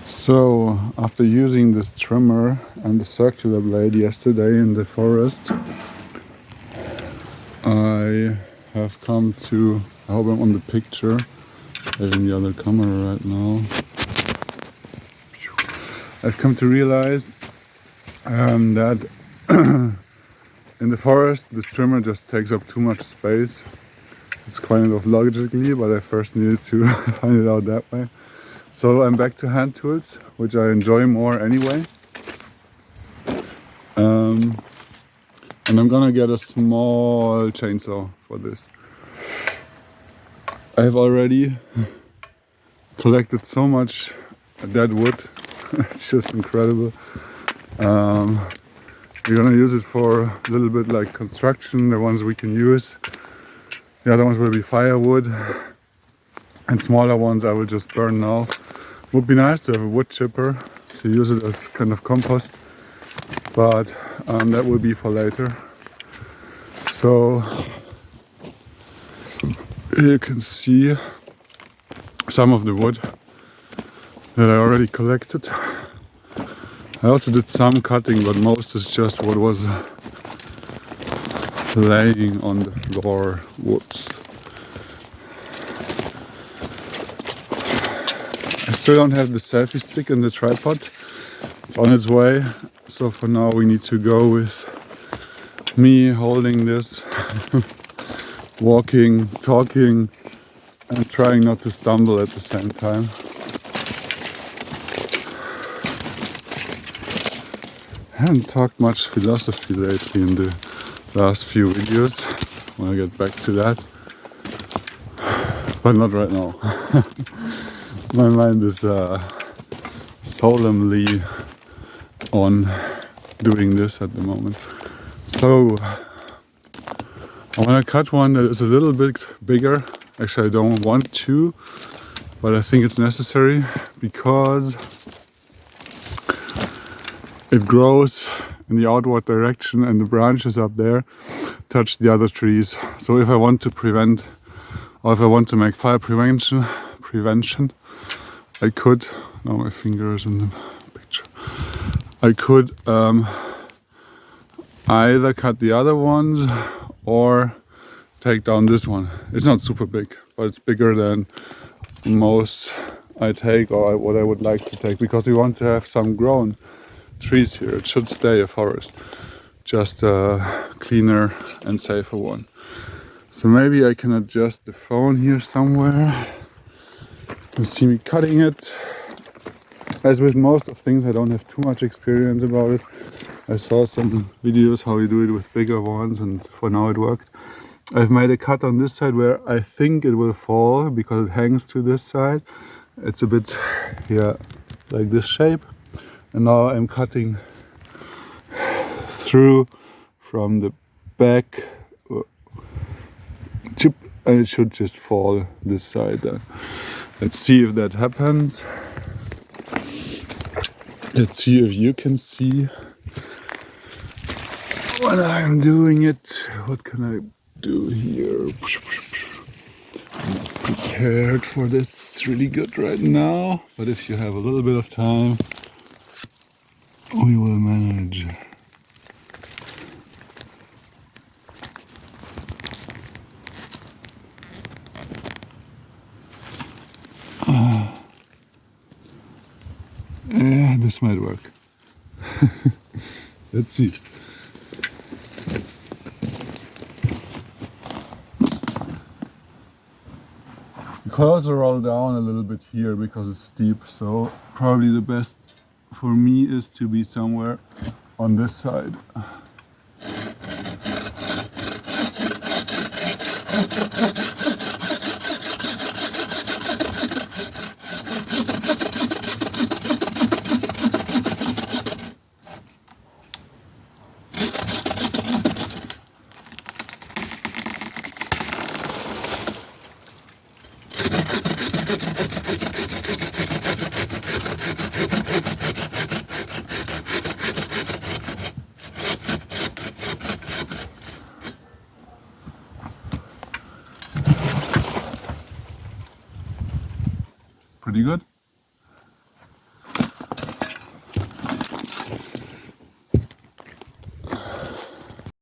So, after using this trimmer and the circular blade yesterday in the forest, I have come to, I hope I'm on the picture, having the other camera right now. I've come to realize that in the forest this trimmer just takes up too much space. It's kind of logically, but I first needed to find it out that way. So I'm back to hand tools, which I enjoy more anyway. And I'm gonna get a small chainsaw for this. I have already collected so much dead wood. It's just incredible. We're gonna use it for a little bit like construction, the ones we can use. The other ones will be firewood, and smaller ones I will just burn now. Would be nice to have a wood chipper to use it as kind of compost, but that will be for later. So here you can see some of the wood that I already collected. I also did some cutting, but most is just what was laying on the floor. Whoops. I still don't have the selfie stick in the tripod. It's on its way. So for now we need to go with me holding this, walking, talking, and trying not to stumble at the same time. I haven't talked much philosophy lately in the last few videos. I want to get back to that, but not right now. My mind is solemnly on doing this at the moment. So I want to cut one that is a little bit bigger. Actually, I don't want to, but I think it's necessary because it grows in the outward direction and the branches up there touch the other trees. So if I want to prevent, or if I want to make fire prevention, I could, now my finger is in the picture, I could either cut the other ones or take down this one. It's not super big, but it's bigger than most I take or what I would like to take, because we want to have some grown trees here. It should stay a forest, just a cleaner and safer one. So maybe I can adjust the phone here somewhere. You see me cutting it. As with most of things, I don't have too much experience about it. I saw some videos how you do it with bigger ones, and for now it worked. I've made a cut on this side where I think it will fall because it hangs to this side. It's a bit here like this shape, and now I'm cutting through from the back chip, and it should just fall this side then. Let's see if that happens. Let's see if you can see when I'm doing it. What can I do here? I'm not prepared for this really good right now, but if you have a little bit of time, we will manage. Yeah, this might work. Let's see. The curls are roll down a little bit here because it's steep, so probably the best for me is to be somewhere on this side. Pretty good.